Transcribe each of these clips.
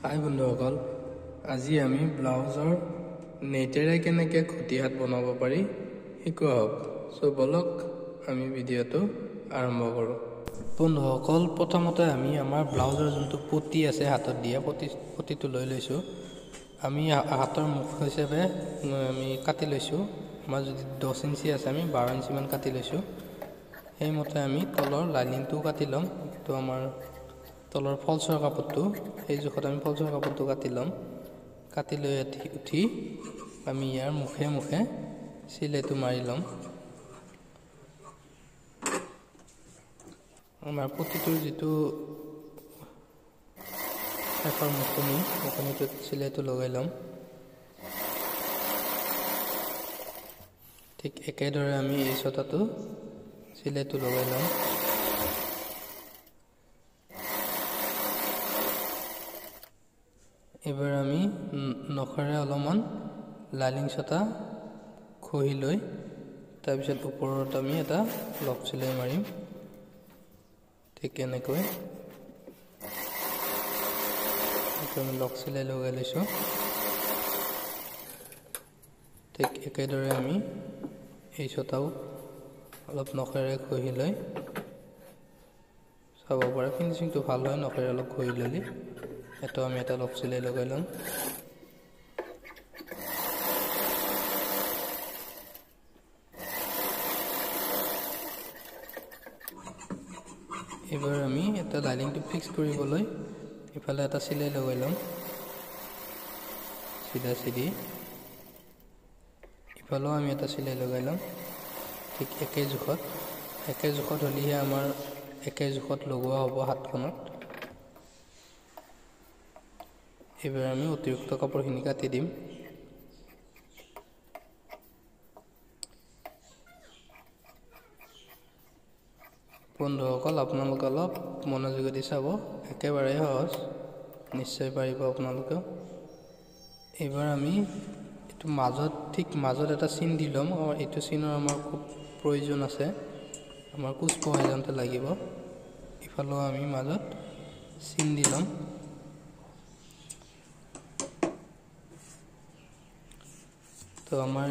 হাই বন্ধুসকল, আজি আমি ব্লাউজৰ নেটেৰে কেনেকৈ খুঁটি হাত বনাব পাৰি শিকোৱা হওক। সো বলক আমি ভিডিঅ'টো আৰম্ভ কৰোঁ। বন্ধুসকল, প্ৰথমতে আমি আমাৰ ব্লাউজৰ যোনটো পটি আছে হাতত দিয়া পটিটো লৈ লৈছোঁ। আমি হাতৰ মুখ হিচাপে আমি কাটি লৈছোঁ। আমাৰ যদি 10 ইঞ্চি আছে আমি 12 ইঞ্চিমান কাটি লৈছোঁ। সেইমতে আমি তলৰ লাইনিংটো কাটি ল'ম। তো আমাৰ তলৰ ফলচৰ কাপোৰটো সেই জোখত আমি ফলচৰ কাপোৰটো কাটি ল'ম। কাটি লৈ উঠি আমি ইয়াৰ মুখে মুখে চিলাইটো মাৰি ল'ম। আমাৰ পটিটোৰ যিটো শেষৰ মুখনিটোত চিলাইটো লগাই ল'ম। ঠিক একেদৰে আমি এই চটাটো চিলাইটো লগাই ল'ম। এবাৰ আমি নখেৰে অলপমান লাইনিং চটা খহি লৈ তাৰপিছত ওপৰত আমি এটা লক চিলাই মাৰিম। ঠিক এনেকৈ আমি লক চিলাই লগাই লৈছোঁ। ঠিক একেদৰে আমি এই চটাও অলপ নখেৰে খহি লৈ চাব পাৰে ফিনিচিংটো ভাল হয়। নখেৰে অলপ খহি ল'লে এটা আমি এটা লক চিলাই লগাই ল'ম। এবাৰ আমি এটা লাইনিংটো ফিক্স কৰিবলৈ ইফালে এটা চিলাই লগাই ল'ম। চিধা চিধি ইফালেও আমি এটা চিলাই লগাই ল'ম। ঠিক একে জোখত হ'লেহে আমাৰ একে জোখত লগোৱা হ'ব হাতখনত। এবাৰ আমি অতিৰিক্ত কাপোৰখিনি কাটি দিম। বন্ধুসকল, আপোনালোকে অলপ মনোযোগেদি চাব, একেবাৰে সহজ, নিশ্চয় পাৰিব আপোনালোকেও। এইবাৰ আমি এইটো মাজত এটা চিন দি ল'ম। এইটো চিনৰ আমাৰ খুব প্ৰয়োজন আছে। আমাৰ কোচ বহাই যাওঁতে লাগিব। ইফালেও আমি মাজত চিন দি ল'ম। তো আমাৰ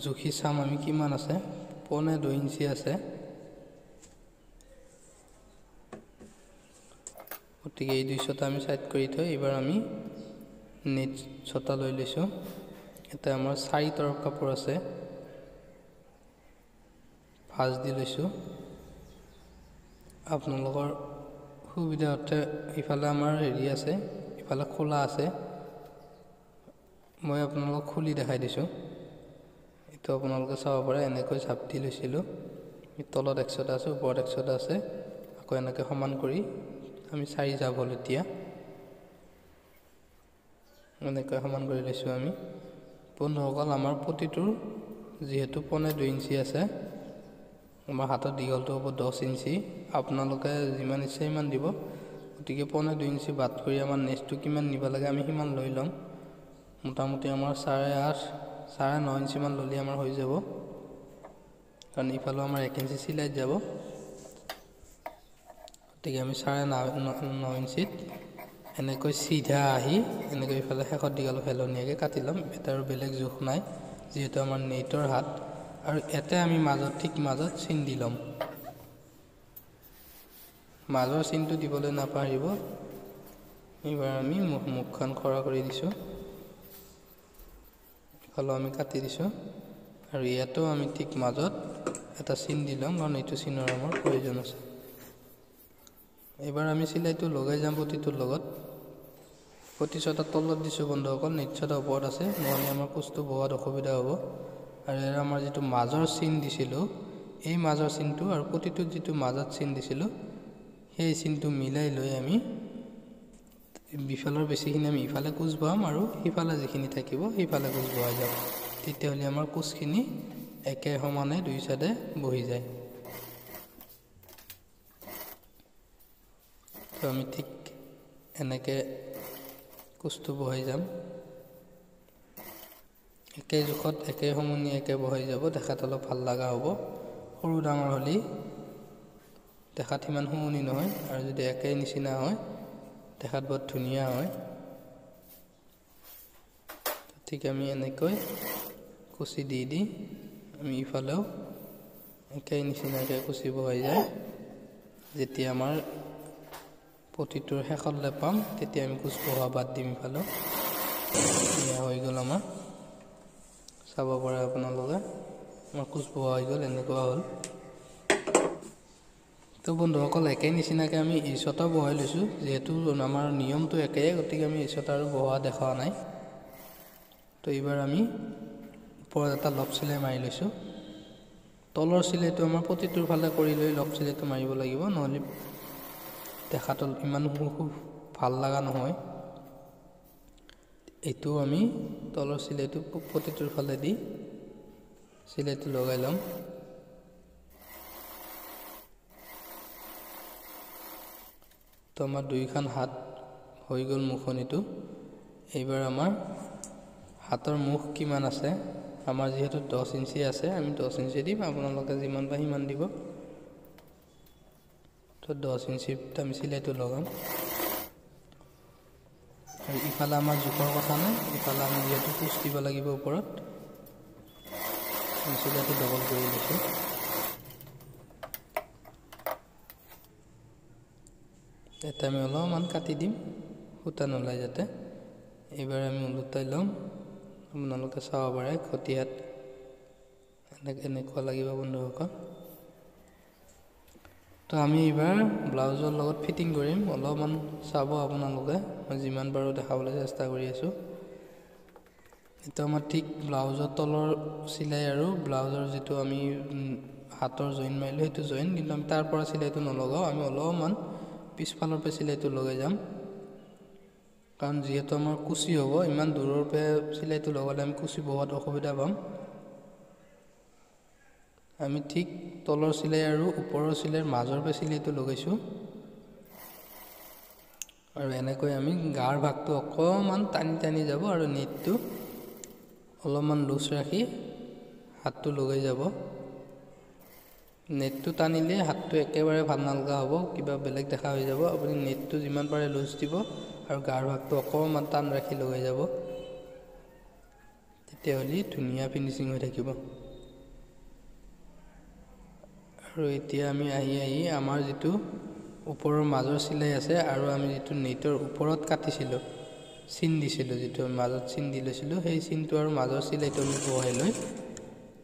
জুখি চাম আমি কিমান আছে। 1.25 ইঞ্চি আছে। গতিকে এই 2 চটা আমি চাইড কৰি থৈ এইবাৰ আমি নেট চটা লৈ লৈছোঁ। এটা আমাৰ 4 তৰফ কাপোৰ আছে, ভাঁজ দি লৈছোঁ। আপোনালোকৰ সুবিধা অৰ্থে ইফালে আমাৰ হেৰি আছে, ইফালে খোলা আছে। মই আপোনালোকক খুলি দেখাই দিছোঁ। এইটো আপোনালোকে চাব পাৰে। এনেকৈ জাপ দি লৈছিলোঁ। তলত 1 চটা আছে, ওপৰত 1 চটা আছে। আকৌ এনেকৈ সমান কৰি আমি 4 জাপ হ'ল। এতিয়া এনেকৈ সমান কৰি লৈছোঁ আমি। বন্ধুসকল, আমাৰ পটিটোৰ যিহেতু 1.25 ইঞ্চি আছে, আমাৰ হাতৰ দীঘলটো হ'ব 10 ইঞ্চি। আপোনালোকে যিমান ইচ্ছা সিমান দিব। গতিকে 1.25 ইঞ্চি বাদ কৰি আমাৰ নেক্সটটো কিমান নিব লাগে আমি সিমান লৈ ল'ম। মোটামুটি আমাৰ 9.5 ইঞ্চিমান ল'লে আমাৰ হৈ যাব। কাৰণ ইফালেও আমাৰ 1 ইঞ্চি চিলাইত যাব। গতিকে আমি 9.5 ইঞ্চিত এনেকৈ চিধা আহি এনেকৈ ইফালে শেষত দীঘল ফেলনীয়াকৈ কাটি ল'ম। এটা আৰু বেলেগ জোখ নাই, যিহেতু আমাৰ নেটৰ হাত। আৰু ইয়াতে আমি ঠিক মাজত চিন দি ল'ম। মাজৰ চিনটো দিবলৈ নাপাহৰিব। এইবাৰ আমি মুখখন খৰা কৰি দিছোঁ। ইফালেও আমি কাটি দিছোঁ। আৰু ইয়াতো আমি ঠিক মাজত এটা চিন দি ল'ম, কাৰণ এইটো চিনৰ আমাৰ প্ৰয়োজন আছে। এইবাৰ আমি চিলাইটো লগাই যাম পটিটোৰ লগত। পটি চটা তলত দিছোঁ বন্ধুসকল, নেট চটা ওপৰত আছে, নহ'লে আমাৰ কোচটো বহোৱাত অসুবিধা হ'ব। আৰু ইয়াৰ আমাৰ যিটো মাজৰ চিন দিছিলোঁ, এই মাজৰ চিনটো আৰু পটিটোত যিটো মাজত চিন দিছিলোঁ, সেই চিনটো মিলাই লৈ আমি ইফালৰ বেছিখিনি আমি ইফালে কোচ বহাম আৰু সিফালে যিখিনি থাকিব সিফালে কোচ বহাই যাম। তেতিয়াহ'লে আমাৰ কোচখিনি একে সমানে 2 চাইডে বহি যায়। তো আমি ঠিক এনেকৈ কোচটো বহাই যাম। একে জোখত একে সমনীয়াকৈ বহাই যাব। দেখাত অলপ ভাল লগা হ'ব। সৰু ডাঙৰ হ'লে দেখাত সিমান শুৱনি নহয়। আৰু যদি একে নিচিনা হয় দেখাত বৰ ধুনীয়া হয়। ঠিক আমি এনেকৈ কুচি দি দি আমি ইফালেও একেই নিচিনাকৈ কুচি বহাই যায় যেতিয়া আমাৰ পটিটোৰ শেষলৈ পাম তেতিয়া আমি কুচ বহোৱা বাদ দিম ইফালেও এয়া হৈ গ'ল আমাৰ চাব পাৰে আপোনালোকে আমাৰ কুচ বহোৱা হৈ গ'ল এনেকুৱা হ'ল তো বন্ধুসকল একেই নিচিনাকৈ আমি ইছটা বহাই লৈছোঁ যিহেতু আমাৰ নিয়মটো একেই গতিকে আমি ইছটা আৰু বহোৱা দেখা নাই তো এইবাৰ আমি ওপৰত এটা লক চিলাই মাৰি লৈছোঁ তলৰ চিলাইটো আমাৰ পটিটোৰ ফালে কৰি লৈ লক চিলাইটো মাৰিব লাগিব নহ'লে দেখাটো ইমান খুব ভাল লগা নহয় এইটো আমি তলৰ চিলাইটো পটিটোৰ ফালে দি চিলাইটো লগাই ল'ম তো আমাৰ দুইখন হাত হৈ গ'ল মুখনিটো এইবাৰ আমাৰ হাতৰ মুখ কিমান আছে আমাৰ যেহেতু 10 ইঞ্চি আছে আমি 10 ইঞ্চি দিম আপোনালোকে যিমান পায় সিমান দিব তো 10 ইঞ্চিত আমি চিলাইটো লগাম আৰু ইফালে আমাৰ জোখৰ কথা নাই ইফালে আমি যেহেতু কুচ দিব লাগিব ওপৰত চিলাইটো ডবল কৰি লৈছোঁ এটা আমি অলপমান কাটি দিম সূতা নোলাই যাতে এইবাৰ আমি ওলোটাই ল'ম আপোনালোকে চাব পাৰে খটিয়াত এনেকুৱা লাগিব বন্ধুসকল তো আমি এইবাৰ ব্লাউজৰ লগত ফিটিং কৰিম অলপমান চাব আপোনালোকে মই যিমান পাৰো দেখাবলৈ চেষ্টা কৰি আছোঁ এটা আমাৰ ঠিক ব্লাউজৰ তলৰ চিলাই আৰু ব্লাউজৰ যেটো আমি হাতৰ জইন মাৰিলো সেইটো জইন কিন্তু আমি তাৰ পৰা চিলাইটো নলগাও আমি অলপমান পিছফালৰ পৰা চিলাইটো লগাই যাম কাৰণ যেহেতু আমাৰ কুচি হ'ব ইমান দূৰৰ পৰা চিলাইটো লগালে আমি কুচি বহুত অসুবিধা পাম আমি ঠিক তলৰ চিলাই আৰু ওপৰৰ চিলাইৰ মাজৰ পৰা চিলাইটো লগাইছোঁ আৰু এনেকৈ আমি গাৰ ভাগটো অকমান টানি টানি যাব আৰু নেটটো অলপমান লুজ ৰাখি হাতটো লগাই যাব নেটটো টানিলে হাতটো একেবাৰে ভাল নালগা হ'ব কিবা বেলেগ দেখা হৈ যাব আপুনি নেটটো যিমান পাৰে লুজ দিব আৰু গাৰ ভাগটো অকমান টান ৰাখি লগাই যাব তেতিয়াহ'লে ধুনীয়া ফিনিশিং হৈ থাকিব আৰু এতিয়া আমি আহি আমাৰ যেটো ওপৰৰ মাজৰ চিলাই আছে আৰু আমি যেটো নেটৰ ওপৰত কাটিছিলো চিন দিছিলো যেটো মাজত চিন দি লৈছিলো সেই চিনটো আৰু মাজৰ চিলাইটো আমি বহাই লৈ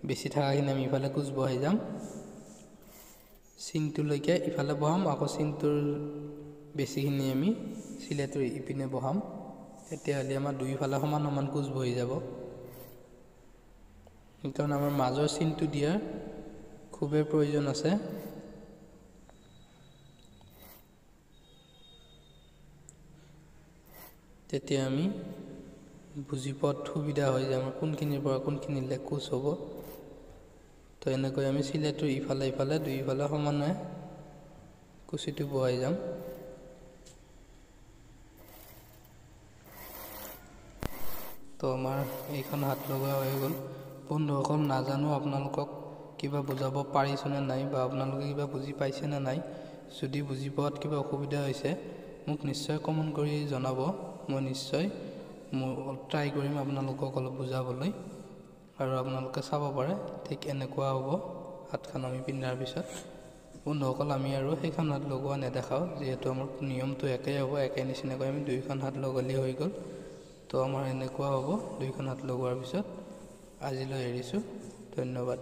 বেছি থাকাখিনি আমি ইফালে কুচ বহাই যাম চিনটো লৈকে ইফালে বহাম আকৌ চিনটোৰ বেছিখিনি আমি চিলাইটোৰ ইপিনে বহাম তেতিয়াহ'লে আমাৰ দুইফালে সমান সমান কুচ বহি যাব কাৰণ আমাৰ মাজৰ চিনটো দিয়াৰ খুবেই প্ৰয়োজন আছে তেতিয়া আমি বুজি পোৱাত সুবিধা হৈ যায় আমাৰ কোনখিনিৰ পৰা কোনখিনিলে কুচ হ'ব তো এনেকৈ আমি চিলাইটোৰ ইফালে ইফালে দুইফালে সমানে কুচিটো বহাই যাম তো আমাৰ এইখন হাত লগা হৈ গ'ল বন্ধুসকল নাজানো আপোনালোকক কিবা বুজাব পাৰিছো নে নাই বা আপোনালোকে কিবা বুজি পাইছে নে নাই যদি বুজি পোৱাত কিবা অসুবিধা হৈছে মোক নিশ্চয় কমেন্ট কৰি জনাব মই নিশ্চয় ট্ৰাই কৰিম আপোনালোকক অলপ বুজাবলৈ আৰু আপোনালোকে চাব পাৰে ঠিক এনেকুৱা হ'ব হাতখন আমি পিন্ধাৰ পিছত বন্ধুসকল আমি আৰু সেইখন হাত লগোৱা নেদেখাও যেহেতু আমাৰ নিয়মটো একেই হ'ব একে নিচিনাকৈ আমি দুইখন হাত লগালে হৈ গ'ল তো আমাৰ এনেকুৱা হ'ব দুইখন হাত লগোৱাৰ পিছত আজিলৈ এৰিছো ধন্যবাদ